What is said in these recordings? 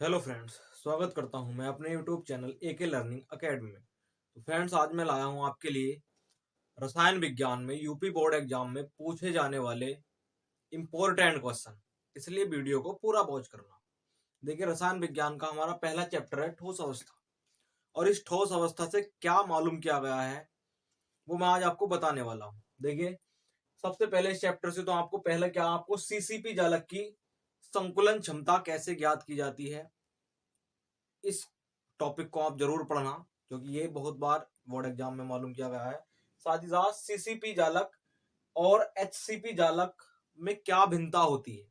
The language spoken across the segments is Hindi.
हेलो फ्रेंड्स, स्वागत करता हूं मैं अपने YouTube channel AK learning academy में। तो फ्रेंड्स, आज मैं लाया हूं आपके लिए रसायन विज्ञान में यूपी बोर्ड एग्जाम में पूछे जाने वाले इंपॉर्टेंट क्वेश्चन। इसलिए वीडियो को पूरा वॉच करना। देखिए, रसायन विज्ञान का हमारा पहला चैप्टर है ठोस अवस्था। और इस ठोस अवस्था से क्या मालूम किया गया है वो मैं आज आपको बताने वाला हूँ। देखिए, सबसे पहले इस चैप्टर से तो आपको पहले क्या, आपको सीसीपी जालक की संकुलन क्षमता कैसे ज्ञात की जाती है, इस टॉपिक को आप जरूर पढ़ना, क्योंकि ये बहुत बार बोर्ड एग्जाम में मालूम किया गया है। साथ ही साथ सीसीपी जालक और एचसीपी जालक में क्या भिन्नता होती है,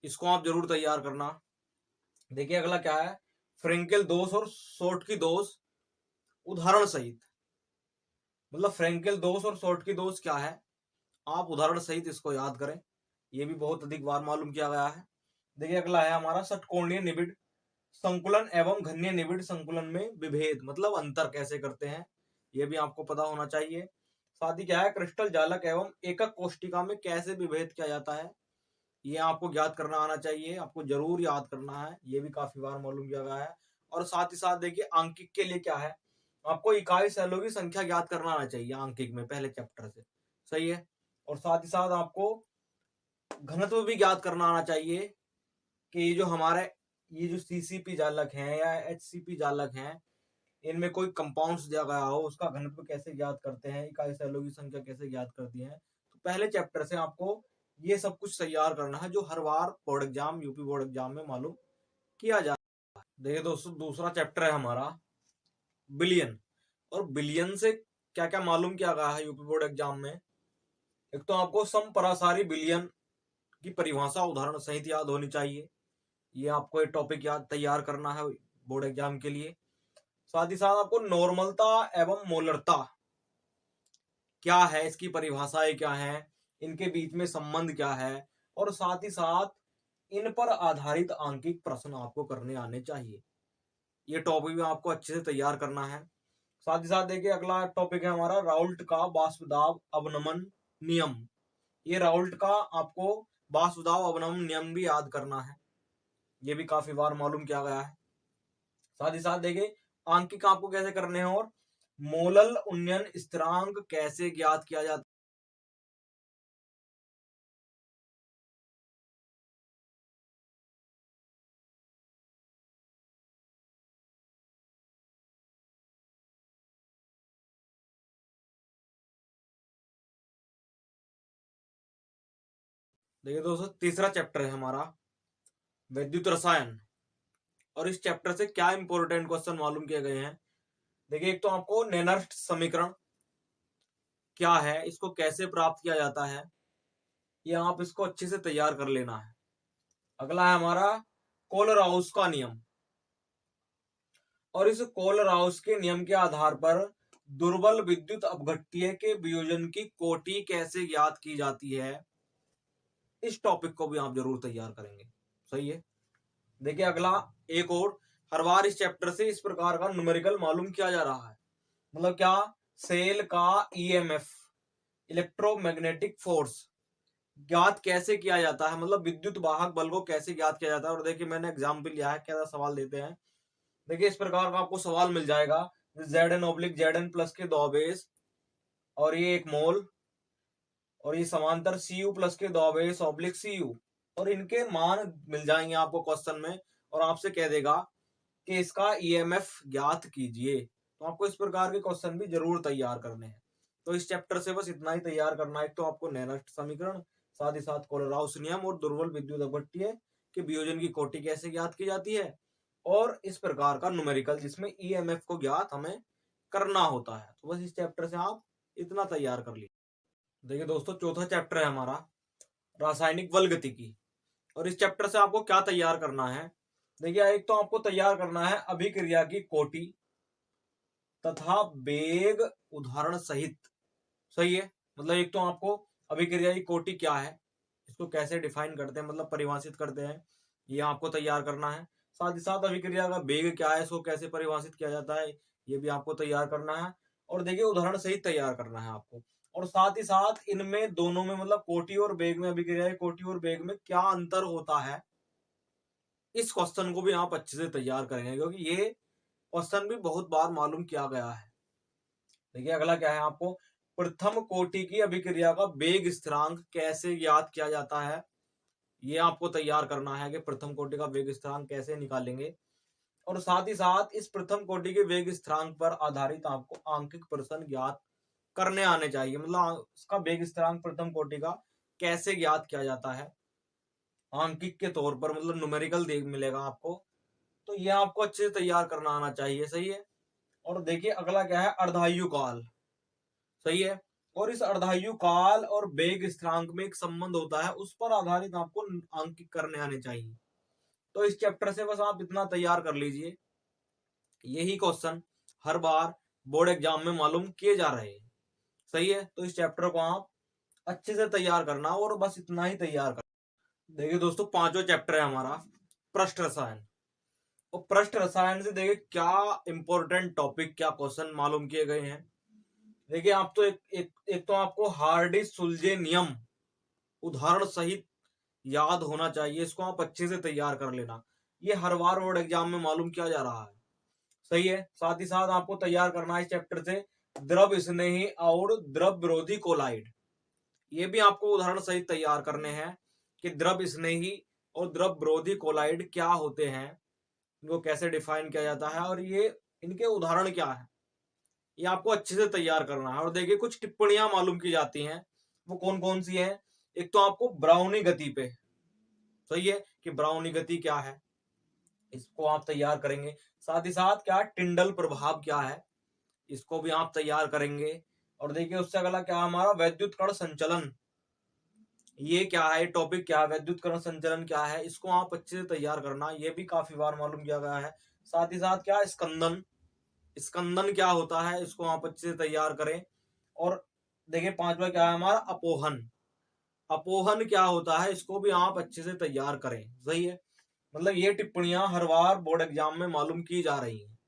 इसको आप जरूर तैयार करना। देखिए, अगला क्या है, फ्रेंकेल दोष और शॉर्टकी दोष उदाहरण सहित। मतलब फ्रेंकेल दोष और शॉर्टकी दोष क्या है, आप उदाहरण सहित इसको याद करें। ये भी बहुत अधिक बार मालूम किया गया है। देखिए, अगला है हमारा षटकोणीय निबिड़ संकुलन एवं घन्य निबिड़ संकुलन में विभेद, मतलब अंतर कैसे करते हैं, यह भी आपको पता होना चाहिए। साथ ही क्या है, क्रिस्टल जालक एवं एकक कोष्टिका में कैसे विभेद किया जाता है, ये आपको ज्ञात करना आना चाहिए, आपको जरूर याद करना है। ये भी काफी बार मालूम किया गया है। और साथ ही साथ देखिए, आंकिक के लिए क्या है, आपको इकाई सेलों की संख्या ज्ञात करना आना चाहिए आंकिक में पहले चैप्टर से। सही है। और साथ ही साथ आपको घनत्व भी ज्ञात करना आना चाहिए कि ये जो सीसीपी जालक हैं या एचसीपी जालक हैं, इनमें कोई कंपाउंड्स दिया गया हो, उसका घनत्व कैसे ज्ञात करते हैं, इकाई सेलों की संख्या कैसे ज्ञात करती है। तो पहले चैप्टर से आपको ये सब कुछ तैयार करना है, जो हर बार board exam, UP board exam में मालूम किया जाता है। देखिए दोस्तों, दूसरा चैप्टर है हमारा बिलियन। और बिलियन से क्या क्या मालूम किया गया है यूपी बोर्ड एग्जाम में। एक तो आपको समपरासारी बिलियन की परिभाषा उदाहरण सहित याद होनी चाहिए। ये आपको एक टॉपिक याद तैयार करना है बोर्ड एग्जाम के लिए। साथ ही साथ आपको नॉर्मलता एवं मोलरता क्या है, इसकी परिभाषाएं क्या है, इनके बीच में संबंध क्या है, और साथ ही साथ इन पर आधारित आंकिक प्रश्न आपको करने आने चाहिए। ये टॉपिक भी आपको अच्छे से तैयार करना है। साथ ही साथ देखिए, अगला टॉपिक है हमारा राउल्ट का वाष्प दाब अवनमन नियम। ये राउल्ट का आपको वाष्प दाब अवनमन नियम भी याद करना है। ये भी काफी बार मालूम किया गया है। साथ ही साथ देखिए, आंकिक आपको कैसे करने हैं, और मोलल उन्नयन स्थिरांक कैसे ज्ञात किया जाता है। देखिए दोस्तों, तीसरा चैप्टर है हमारा विद्युत रसायन। और इस चैप्टर से क्या इंपॉर्टेंट क्वेश्चन मालूम किए गए हैं। देखिए, एक तो आपको नेनर्स्ट समीकरण क्या है, इसको कैसे प्राप्त किया जाता है, ये आप इसको अच्छे से तैयार कर लेना है। अगला है हमारा कोलराउस का नियम। और इस कोलराउस के नियम के आधार पर दुर्बल विद्युत अपघट्य के वियोजन की कोटि कैसे ज्ञात की जाती है, इस टॉपिक को भी आप जरूर तैयार करेंगे। सही है। देखिए, अगला एक और, हर बार इस चैप्टर से इस प्रकार का न्यूमेरिकल मालूम किया जा रहा है। मतलब क्या, सेल का ईएमएफ इलेक्ट्रोमैग्नेटिक फोर्स ज्ञात कैसे किया जाता है, मतलब विद्युत वाहक बल को कैसे ज्ञात किया जाता है। और देखिए, मैंने एग्जाम्पल लिया है, कैसा सवाल देते हैं। देखिए, इस प्रकार का आपको सवाल मिल जाएगा, Zn/Zn प्लस के दो बेस, और ये एक मोल, और ये समांतर Cu प्लस के दो बेस ऑब्लिक Cu, और इनके मान मिल जाएंगे आपको क्वेश्चन में, और आपसे कह देगा कि इसका ईएमएफ ज्ञात कीजिए। तो आपको इस प्रकार के क्वेश्चन भी जरूर तैयार करने हैं। तो इस चैप्टर से बस इतना ही तैयार करना है। तो आपको नेनर्स्ट समीकरण, साथ ही साथ कोलराउस नियम और दुर्बल विद्युत अपघट्य के वियोजन की कोटि कैसे ज्ञात की जाती है, और इस प्रकार का न्यूमेरिकल जिसमें ईएमएफ को ज्ञात हमें करना होता है। तो बस इस चैप्टर से आप इतना तैयार कर लीजिए। देखिए दोस्तों, चौथा चैप्टर है हमारा रासायनिक बलगतिकी। और इस चैप्टर से आपको क्या तैयार करना है। देखिए, एक तो आपको तैयार करना है अभिक्रिया की कोटि तथा वेग उदाहरण सहित। सही है। मतलब एक तो आपको अभिक्रिया की कोटि क्या है, इसको कैसे डिफाइन करते हैं, मतलब परिभाषित करते हैं, ये आपको तैयार करना है। साथ ही साथ अभिक्रिया का वेग क्या है, इसको कैसे परिभाषित किया जाता है, ये भी आपको तैयार करना है। और देखिए, उदाहरण सहित तैयार करना है आपको। और साथ ही साथ इनमें दोनों में, मतलब कोटि और वेग में, अभिक्रिया की कोटि और वेग में क्या अंतर होता है, इस क्वेश्चन को भी आप अच्छे से तैयार करेंगे, क्योंकि ये क्वेश्चन भी बहुत बार मालूम किया गया है। देखिए अगला क्या है, आपको प्रथम कोटि की अभिक्रिया का वेग स्थिरांक कैसे ज्ञात किया जाता है, ये आपको तैयार करना है कि प्रथम कोटि का वेग स्थिरांक कैसे निकालेंगे। और साथ ही साथ इस प्रथम कोटि के वेग स्थिरांक पर आधारित आपको आंकिक प्रश्न ज्ञात करने आने चाहिए। मतलब उसका वेग स्थिरांक प्रथम कोटि का कैसे ज्ञात किया जाता है आंकिक के तौर पर, मतलब न्यूमेरिकल देख मिलेगा आपको, तो ये आपको अच्छे से तैयार करना आना चाहिए। सही है। और देखिए अगला क्या है, अर्धायु काल। सही है। और इस अर्धायु काल और वेग स्थिरांक में एक संबंध होता है, उस पर आधारित आपको अंकित करने आने चाहिए। तो इस चैप्टर से बस आप इतना तैयार कर लीजिए, यही क्वेश्चन हर बार बोर्ड एग्जाम में मालूम किए जा रहे हैं। सही है। तो इस चैप्टर को आप अच्छे से तैयार करना, और बस इतना ही तैयार करना। देखिए दोस्तों, पांचवा चैप्टर है हमारा पृष्ठ रसायन। और पृष्ठ रसायन से देखिए क्या इंपॉर्टेंट टॉपिक, क्या क्वेश्चन मालूम किए गए हैं। देखिए आप तो एक तो आपको हार्डी सुलजे नियम उदाहरण सहित याद होना चाहिए, इसको आप अच्छे से तैयार कर लेना। ये हर बार बोर्ड एग्जाम में मालूम किया जा रहा है। सही है। साथ ही साथ आपको तैयार करना है इस चैप्टर से द्रव स्नेही और द्रव विरोधी कोलाइड। ये भी आपको उदाहरण सहित तैयार करने हैं कि द्रव स्नेही और द्रव विरोधी कोलाइड क्या होते हैं, इनको कैसे डिफाइन किया जाता है, और ये इनके उदाहरण क्या है, ये आपको अच्छे से तैयार करना है। और देखिए कुछ टिप्पणियां मालूम की जाती हैं, वो कौन कौन सी है। एक तो आपको ब्राउनी गति पे, सही है, कि ब्राउनी गति क्या है, इसको आप तैयार करेंगे। साथ ही साथ क्या टिंडल प्रभाव क्या है, इसको भी आप तैयार करेंगे। और देखिए उससे अगला क्या हमारा वैद्युत कण संचलन, ये क्या है, टॉपिक क्या है, वैद्युत कण संचलन क्या है, इसको आप अच्छे से तैयार करना, ये भी काफी बार मालूम किया गया है। साथ ही साथ क्या स्कंदन, स्कंदन क्या होता है, इसको आप अच्छे से तैयार करें। और देखिए पांचवा क्या है हमारा अपोहन, अपोहन क्या होता है, इसको भी आप अच्छे से तैयार करें। सही है। मतलब ये टिप्पणियां हर बार बोर्ड एग्जाम में मालूम की जा रही हैं,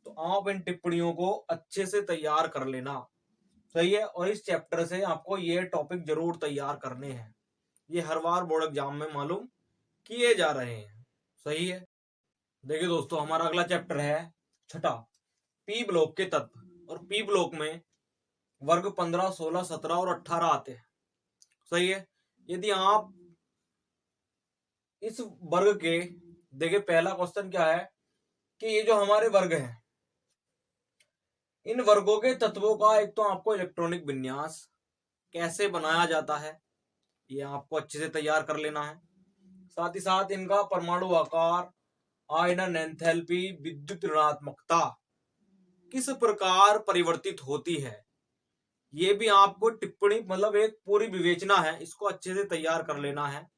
तो आप इन टिप्पणियों को अच्छे से तैयार कर लेना। सही है। और इस चैप्टर से आपको ये टॉपिक जरूर तैयार करने हैं, ये हर बार बोर्ड एग्जाम में मालूम किए जा रहे हैं। सही है। देखिए दोस्तों हमारा अगला चैप्टर है छठा, पी ब्लॉक के तत्व। और पी ब्लॉक में वर्ग 15, 16, 17 और 18 आते हैं। सही है। यदि आप इस वर्ग के, देखिए पहला क्वेश्चन क्या है कि ये जो हमारे वर्ग हैं, इन वर्गों के तत्वों का एक तो आपको इलेक्ट्रॉनिक विन्यास कैसे बनाया जाता है, ये आपको अच्छे से तैयार कर लेना है। साथ ही साथ इनका परमाणु आकार, आयनन एंथैल्पी, विद्युत ऋणात्मकता किस प्रकार परिवर्तित होती है, ये भी आपको टिप्पणी, मतलब एक पूरी विवेचना है, इसको अच्छे से तैयार कर लेना है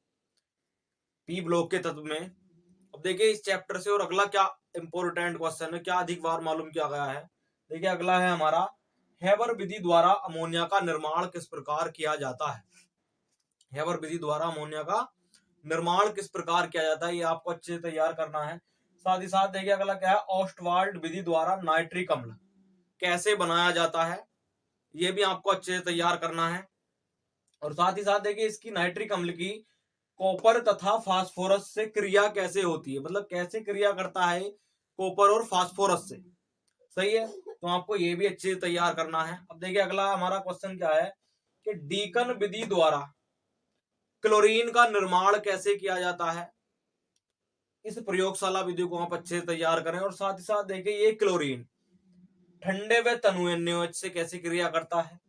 पी ब्लॉक के तत्व में। अब देखिए इस चैप्टर से और अगला क्या इंपॉर्टेंट क्वेश्चन है, क्या अधिक बार मालूम किया गया है। देखिए अगला है हमारा हेबर विधि द्वारा अमोनिया का निर्माण किस प्रकार किया जाता है। हेबर विधि द्वारा अमोनिया का निर्माण किस प्रकार किया जाता है, ये आपको अच्छे से तैयार करना है। साथ ही साथ देखिए अगला क्या है, ऑस्टवाल्ड विधि द्वारा नाइट्रिक अम्ल कैसे बनाया जाता है, ये भी आपको अच्छे से तैयार करना है। और साथ ही साथ देखिए इसकी नाइट्रिक अम्ल की कॉपर तथा फास्फोरस से क्रिया कैसे होती है, मतलब कैसे क्रिया करता है कॉपर और फास्फोरस से। सही है। तो आपको ये भी अच्छे से तैयार करना है। अब देखिए अगला हमारा क्वेश्चन क्या है कि डीकन विधि द्वारा क्लोरीन का निर्माण कैसे किया जाता है, इस प्रयोगशाला विधि को आप अच्छे से तैयार करें। और साथ ही साथ देखिए ये क्लोरीन ठंडे व तनु NaOH से कैसे क्रिया करता है,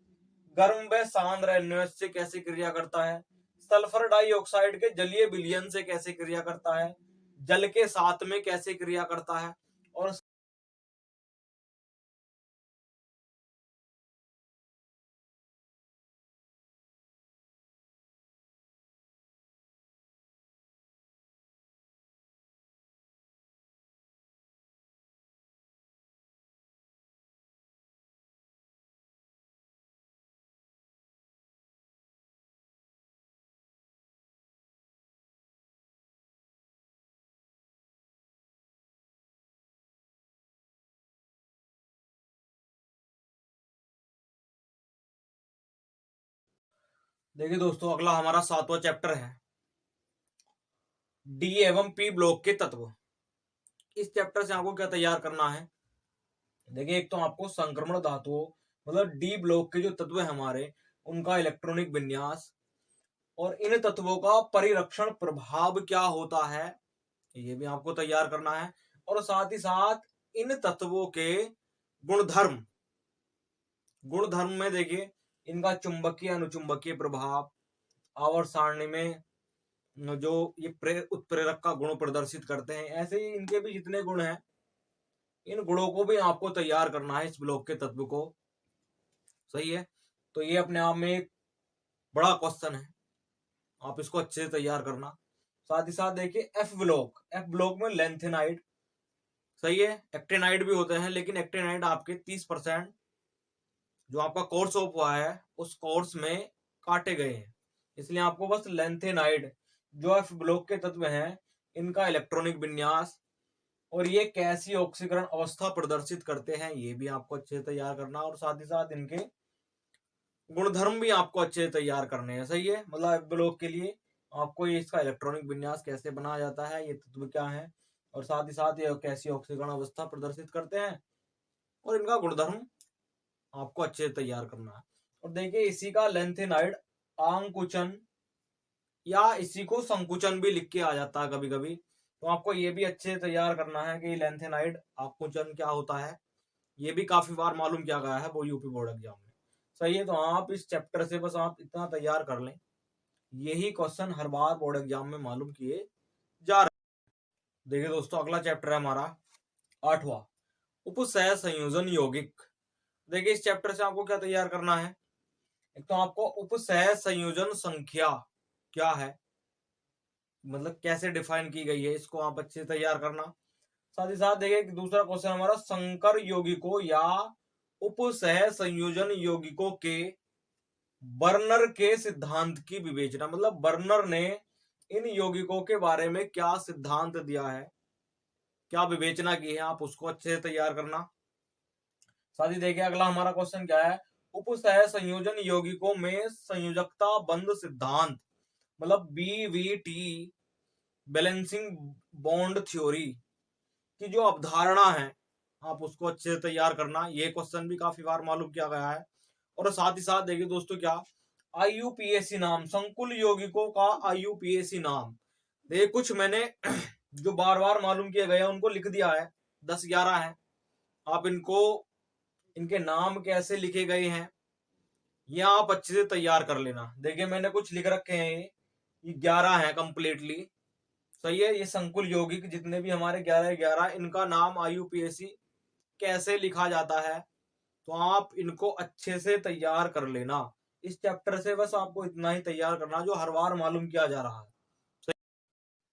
गर्म व सांद्र NaOH से कैसे क्रिया करता है, सल्फर डाइऑक्साइड के जलीय विलयन से कैसे क्रिया करता है, जल के साथ में कैसे क्रिया करता है। और देखिए दोस्तों अगला हमारा सातवां चैप्टर है डी एवं पी ब्लॉक के तत्व। इस चैप्टर से आपको क्या तैयार करना है, देखिए एक तो आपको संक्रमण धातुओं मतलब डी ब्लॉक के जो तत्व है हमारे, उनका इलेक्ट्रॉनिक विन्यास और इन तत्वों का परिरक्षण प्रभाव क्या होता है, ये भी आपको तैयार करना है। और साथ ही साथ इन तत्वों के गुणधर्म, गुणधर्म में देखिए इनका चुंबकीय अनुचुंबकीय प्रभाव, आवर्त सारणी में जो ये उत्प्रेरक का गुण प्रदर्शित करते हैं, ऐसे ही इनके भी जितने गुण हैं, इन गुणों को भी आपको तैयार करना है इस ब्लॉक के तत्व को। सही है, तो ये अपने आप में एक बड़ा क्वेश्चन है, आप इसको अच्छे से तैयार करना। साथ ही साथ देखिए एफ ब्लॉक में लेंथेनाइड, सही है, एक्टेनाइड भी होते हैं, लेकिन एक्टेनाइड आपके 30% जो आपका कोर्स ऑफ हुआ है उस कोर्स में काटे गए हैं, इसलिए आपको बस लेंथेनाइड जो एफ ब्लॉक के तत्व हैं, इनका इलेक्ट्रॉनिक विन्यास और ये कैसी ऑक्सीकरण अवस्था प्रदर्शित करते हैं, ये भी आपको अच्छे से तैयार करना। और साथ ही साथ इनके गुणधर्म भी आपको अच्छे से तैयार करने हैं। सही है, मतलब एफ ब्लॉक के लिए आपको ये इसका इलेक्ट्रॉनिक विन्यास कैसे बनाया जाता है, ये तत्व क्या है, और साथ ही साथ ये कैसी ऑक्सीकरण अवस्था प्रदर्शित करते हैं, और इनका गुणधर्म आपको अच्छे से तैयार करना है। और देखिए इसी का लेंथेनाइड आंकुचन या इसी को संकुचन भी लिख के आ जाता है कभी कभी, तो आपको ये भी अच्छे से तैयार करना है कि लेंथेनाइड आंकुचन क्या होता है, ये भी काफी बार मालूम किया गया है वो यूपी बोर्ड एग्जाम में। सही है, तो आप इस चैप्टर से बस आप इतना तैयार कर लें, यही क्वेश्चन हर बार बोर्ड एग्जाम में मालूम किए जा रहे हैं। देखिए दोस्तों अगला चैप्टर है हमारा 8वां, उपसह संयोजन यौगिक। देखिए इस चैप्टर से आपको क्या तैयार करना है, एक तो आपको उपसह संयोजन संख्या क्या है, मतलब कैसे डिफाइन की गई है, इसको आप अच्छे से तैयार करना। साथ ही साथ देखिए दूसरा क्वेश्चन हमारा संकर यौगिकों या उपसह संयोजन यौगिकों के बर्नर के सिद्धांत की विवेचना, मतलब बर्नर ने इन यौगिकों के बारे में क्या सिद्धांत दिया है, क्या विवेचना की है, आप उसको अच्छे से तैयार करना। साथ ही देखिए अगला हमारा क्वेश्चन क्या है, उपसह संयोजन यौगिकों में संयोजकता बंध सिद्धांत मतलब बीवीटी बैलेंसिंग बॉन्ड थ्योरी की जो अवधारणा है, आप उसको अच्छे से तैयार करना, ये क्वेश्चन भी काफी बार मालूम किया गया है। और साथ ही साथ देखिए दोस्तों क्या आईयूपीएसी नाम, संकुल यौगिकों का आईयूपीएसी नाम, देखिए कुछ मैंने जो बार बार मालूम किए गए हैं उनको लिख दिया है, 10-11 है, आप इनको इनके नाम कैसे लिखे गए हैं ये आप अच्छे से तैयार कर लेना। देखिए मैंने कुछ लिख रखे हैं, ये 11 है कंप्लीटली। सही है, ये संकुल यौगिक जितने भी हमारे 11 इनका नाम आईयूपीएसी कैसे लिखा जाता है, तो आप इनको अच्छे से तैयार कर लेना। इस चैप्टर से बस आपको इतना ही तैयार करना जो हर बार मालूम किया जा रहा है।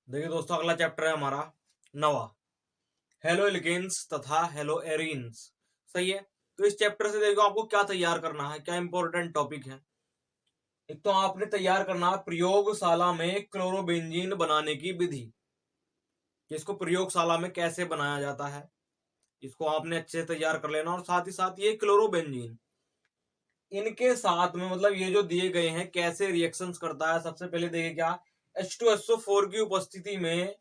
देखिए दोस्तों अगला चैप्टर है हमारा 9वां, हेलो एल्केन्स तथा हेलो एरीन्स। सही है, तो इस चैप्टर से देखो आपको क्या तैयार करना है, क्या इंपॉर्टेंट टॉपिक है। एक तो आपने तैयार करना है प्रयोगशाला में क्लोरोबेंजीन बनाने की विधि, इसको प्रयोगशाला में कैसे बनाया जाता है, इसको आपने अच्छे से तैयार कर लेना। और साथ ही साथ ये क्लोरोबेंजीन इनके साथ में मतलब ये जो दिए गए हैं कैसे रिएक्शंस करता है, सबसे पहले देखिए क्या H2SO4 की उपस्थिति में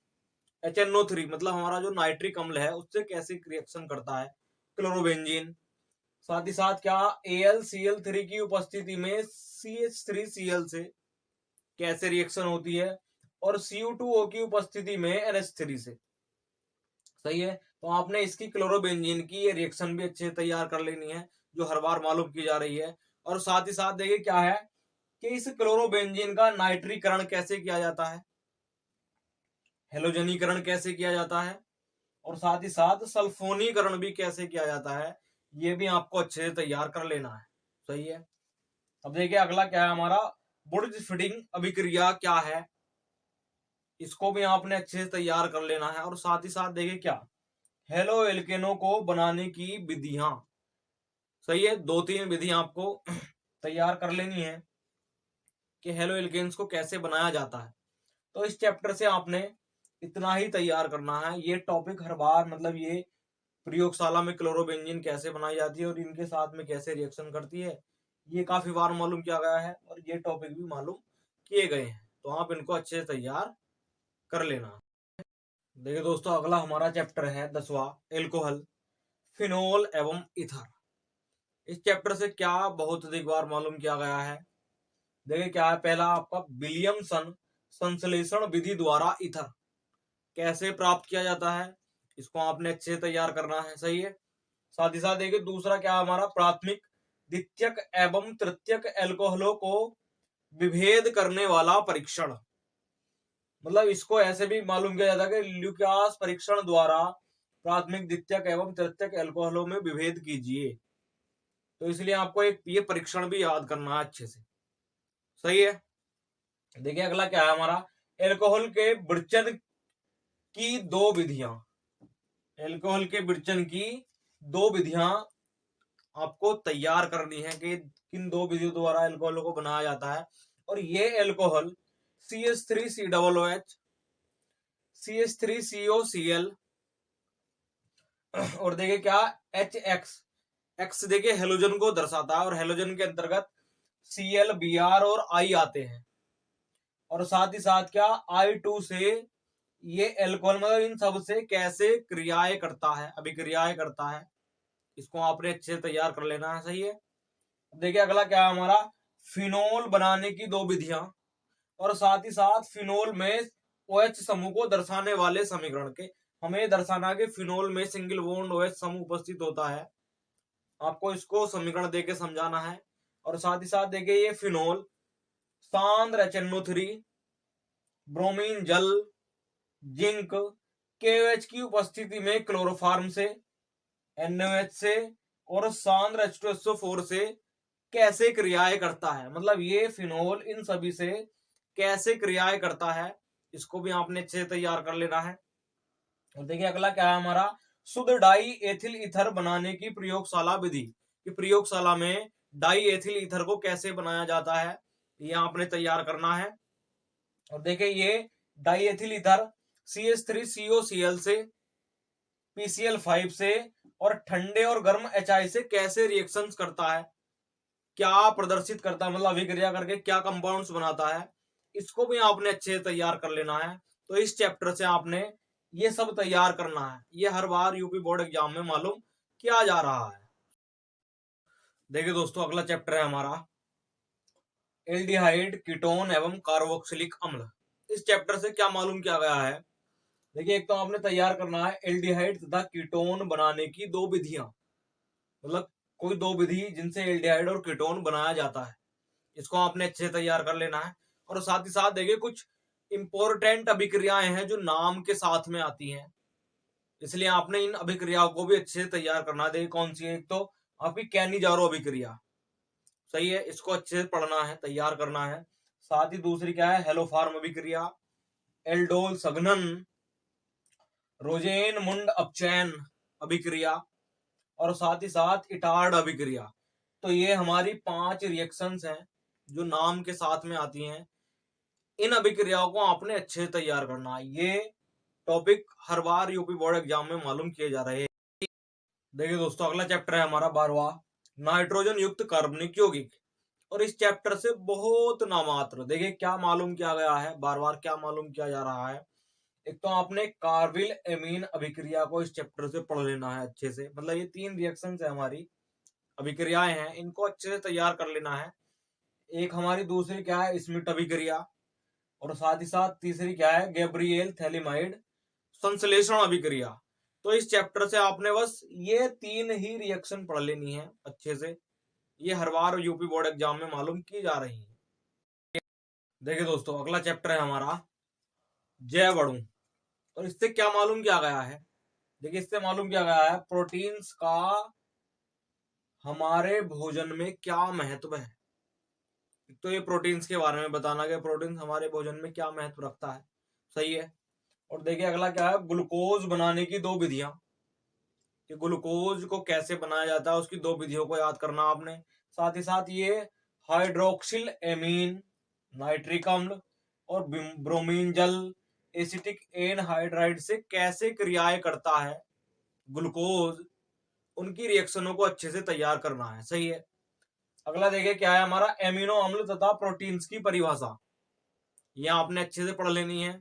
HNO3 मतलब हमारा जो नाइट्रिक अम्ल है उससे कैसे रिएक्शन करता है क्लोरोबेंजीन। साथ ही साथ क्या AlCl3 की उपस्थिति में CH3Cl से कैसे रिएक्शन होती है, और Cu2O की उपस्थिति में NH3 से। सही है, तो आपने इसकी क्लोरोबेंजीन की ये रिएक्शन भी अच्छे से तैयार कर लेनी है जो हर बार मालूम की जा रही है। और साथ ही साथ देखिए क्या है कि इस क्लोरोबेंजीन का नाइट्रीकरण कैसे किया जाता है, हेलोजनीकरण कैसे किया जाता है, और साथ ही साथ सल्फोनीकरण भी कैसे किया जाता है, ये भी आपको अच्छे से तैयार कर लेना है। सही है, अब देखिए अगला क्या है हमारा बुर्ज फीडिंग अभिक्रिया क्या है, इसको भी आपने अच्छे से तैयार कर लेना है। और साथ ही साथ देखिए क्या हेलो एल्केनो को बनाने की विधियां। सही है, 2-3 विधियां आपको तैयार कर लेनी है कि हेलो एल्केन्स को कैसे बनाया जाता है। तो इस चैप्टर से आपने इतना ही तैयार करना है, ये टॉपिक हर बार मतलब ये प्रयोगशाला में क्लोरोबेंजीन कैसे बनाई जाती है और इनके साथ में कैसे रिएक्शन करती है, ये काफी बार मालूम किया गया है और ये टॉपिक भी मालूम किए गए हैं, तो आप इनको अच्छे से तैयार कर लेना। देखिए दोस्तों, अगला हमारा चैप्टर है 10वां, एल्कोहल, फिनोल एवं ईथर। इस चैप्टर से क्या बहुत अधिक बार मालूम किया गया है। देखिए क्या है, पहला आपका विलियमसन संश्लेषण विधि द्वारा ईथर कैसे प्राप्त किया जाता है, इसको आपने अच्छे से तैयार करना है। सही है। साथ ही साथ देखिए दूसरा क्या हमारा, प्राथमिक, द्वितीयक एवं तृतीयक एल्कोहलों को विभेद करने वाला परीक्षण। मतलब इसको ऐसे भी मालूम किया जाता है कि ल्यूकास परीक्षण द्वारा प्राथमिक, द्वितीयक एवं तृतीयक एल्कोहलों में विभेद कीजिए। तो इसलिए आपको एक ये परीक्षण भी याद करना है अच्छे से। सही है। देखिए अगला क्या है हमारा, एल्कोहल के विरचन की दो विधियां। एल्कोहल के विरचन की दो विधियां आपको तैयार करनी है कि किन दो विधियों द्वारा एल्कोहल को बनाया जाता है। और ये एल्कोहल CH3COOH, CH3COCl और देखिए क्या HX, एक्स देखिए हेलोजन को दर्शाता है और हेलोजन के अंतर्गत Cl, Br और I आते हैं। और साथ ही साथ क्या I2 से ये एल्कोहल, मतलब इन सब से कैसे क्रियाएं करता है, अभिक्रियाएं करता है, इसको आपने अच्छे से तैयार कर लेना है। सही है। देखिए अगला क्या है हमारा, फिनोल बनाने की दो विधियां और साथ ही साथ फिनोल में OH समूह को दर्शाने वाले समीकरण के हमें दर्शाना कि फिनोल में सिंगल बॉन्ड OH समूह उपस्थित होता है। आपको इसको समीकरण देके समझाना है। और साथ ही साथ देखिए ये फिनोल सांद्र HNO3, ब्रोमीन जल, जिंक, KOH की उपस्थिति में क्लोरोफार्म से, NOH से और सांद्र H2SO4 से कैसे क्रियाएं करता है। मतलब ये फिनोल इन सभी से कैसे क्रियाएं करता है, इसको भी आपने अच्छे से तैयार कर लेना है। और देखिए अगला क्या है हमारा, शुद्ध डाई एथिल ईथर बनाने की प्रयोगशाला विधि। कि प्रयोगशाला में डाई एथिल ईथर को कैसे बनाया जाता है, ये आपने तैयार करना है। और देखिए ये डाई एथिल ईथर CH3COCl से, PCl5 से और ठंडे और गर्म HI से कैसे रिएक्शंस करता है, क्या प्रदर्शित करता है, मतलब अभिक्रिया करके क्या कंपाउंड्स बनाता है, इसको भी आपने अच्छे से तैयार कर लेना है। तो इस चैप्टर से आपने ये सब तैयार करना है। ये हर बार यूपी बोर्ड एग्जाम में मालूम किया जा रहा है। देखिए दोस्तों अगला चैप्टर है हमारा एल्डिहाइड, कीटोन एवं कार्बोक्सिलिक अम्ल। इस चैप्टर से क्या मालूम किया गया है। देखिए एक तो आपने तैयार करना है एल्डिहाइड तथा कीटोन बनाने की दो विधियां। मतलब कोई दो विधि जिनसे एल्डिहाइड और कीटोन बनाया जाता है, इसको आपने अच्छे से तैयार कर लेना है। और साथ ही साथ देखिए कुछ इंपॉर्टेंट अभिक्रियाएं हैं जो नाम के साथ में आती हैं, इसलिए आपने इन अभिक्रियाओं को भी अच्छे से तैयार करना है। देखिए कौन सी है, एक तो आपकी कैनिजारो अभिक्रिया। सही है, इसको अच्छे से पढ़ना है, तैयार करना है। साथ ही दूसरी क्या है, हेलोफार्म अभिक्रिया, एल्डोल सघनन, रोजेन मुंड अपचयन अभिक्रिया और साथ ही साथ इटार्ड अभिक्रिया। तो ये हमारी 5 रिएक्शंस हैं जो नाम के साथ में आती हैं। इन अभिक्रियाओं को आपने अच्छे से तैयार करना है। ये टॉपिक हर बार यूपी बोर्ड एग्जाम में मालूम किए जा रहे हैं। देखिए दोस्तों अगला चैप्टर है हमारा 12वां, नाइट्रोजन युक्त कार्बनिक यौगिक। और इस चैप्टर से बहुत नामात्र देखिए क्या मालूम किया गया है, बार बार क्या मालूम किया जा रहा है। एक तो आपने कार्बिल एमीन अभिक्रिया को इस चैप्टर से पढ़ लेना है अच्छे से। मतलब ये 3 रिएक्शन है हमारी, अभिक्रियाएं हैं, इनको अच्छे से तैयार कर लेना है। एक हमारी दूसरी क्या है, स्मिट अभिक्रिया और साथ ही साथ तीसरी क्या है, गैब्रियल थैलिमाइड संश्लेषण अभिक्रिया। तो इस चैप्टर से आपने बस ये 3 ही रिएक्शन पढ़ लेनी है अच्छे से। ये हर बार यूपी बोर्ड एग्जाम में मालूम की जा रही है। देखिए दोस्तों अगला चैप्टर है हमारा जैव अणु। और इससे क्या मालूम किया गया है। देखिए इससे मालूम किया गया है प्रोटीन्स का हमारे भोजन में क्या महत्व है। तो ये प्रोटीन्स के बारे में बताना कि प्रोटीन हमारे भोजन में क्या महत्व रखता है। सही है। और देखिए अगला क्या है, ग्लूकोज बनाने की दो विधियां। कि ग्लूकोज को कैसे बनाया जाता है उसकी दो विधियों को याद करना आपने। साथ ही साथ ये हाइड्रोक्सिल एमीन, नाइट्रिक अम्ल और ब्रोमीन जल, एसिटिक एनहाइड्राइड से कैसे क्रियाएं करता है ग्लूकोज, उनकी रिएक्शनों को अच्छे से तैयार करना है। सही है। अगला देखिए क्या है हमारा, एमिनो अम्ल तथा प्रोटीन्स की परिभाषा। यह आपने अच्छे से पढ़ लेनी है।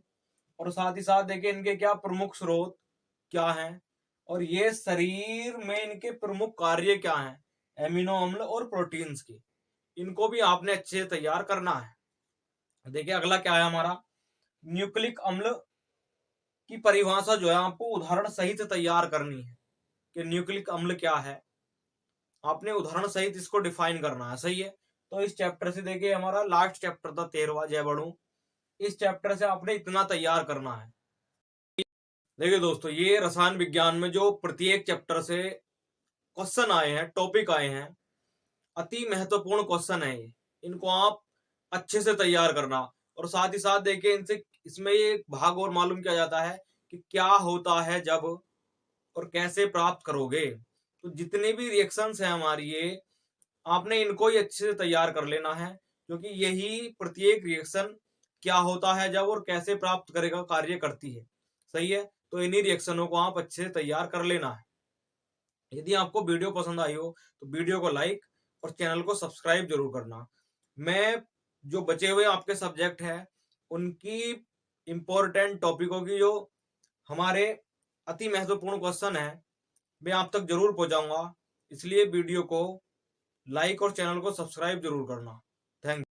और साथ ही साथ देखिए इनके क्या प्रमुख स्रोत क्या हैं, और ये शरीर में इनके प्रमुख कार्य क्या हैं, एमिनो अम्ल और प्रोटीन्स की, इनको भी आपने अच्छे से तैयार करना है। देखिए अगला क्या है हमारा, न्यूक्लिक अम्ल की परिभाषा जो है आपको उदाहरण सहित तैयार करनी है कि न्यूक्लिक अम्ल क्या है, आपने उदाहरण सहित इसको डिफाइन करना है। सही है, तो इस चैप्टर से देखिए हमारा लास्ट चैप्टर था 13वां जैवणु, इस चैप्टर से आपने इतना तैयार करना है। देखिए दोस्तों, ये रसायन विज्ञान में जो प्रत्येक चैप्टर से क्वेश्चन आए हैं, टॉपिक आए हैं, अति महत्वपूर्ण क्वेश्चन है ये, इनको आप अच्छे से तैयार करना। और साथ ही साथ देखिए इनसे इसमें ये भाग और मालूम किया जाता है कि क्या होता है जब और कैसे प्राप्त करोगे। तो जितने भी रिएक्शंस हैं हमारी, ये आपने इनको ही अच्छे से तैयार कर लेना है, क्योंकि यही प्रत्येक रिएक्शन क्या होता है जब और कैसे प्राप्त करेगा कार्य करती है। सही है, तो इन्हीं रिएक्शनों को आप अच्छे से तैयार कर लेना है। यदि आपको वीडियो पसंद आई हो तो वीडियो को लाइक और चैनल को सब्सक्राइब जरूर करना। मैं जो बचे हुए आपके सब्जेक्ट हैं उनकी इंपॉर्टेंट टॉपिकों की जो हमारे अति महत्वपूर्ण क्वेश्चन है मैं आप तक जरूर पहुंचाऊंगा, इसलिए वीडियो को लाइक और चैनल को सब्सक्राइब जरूर करना। थैंक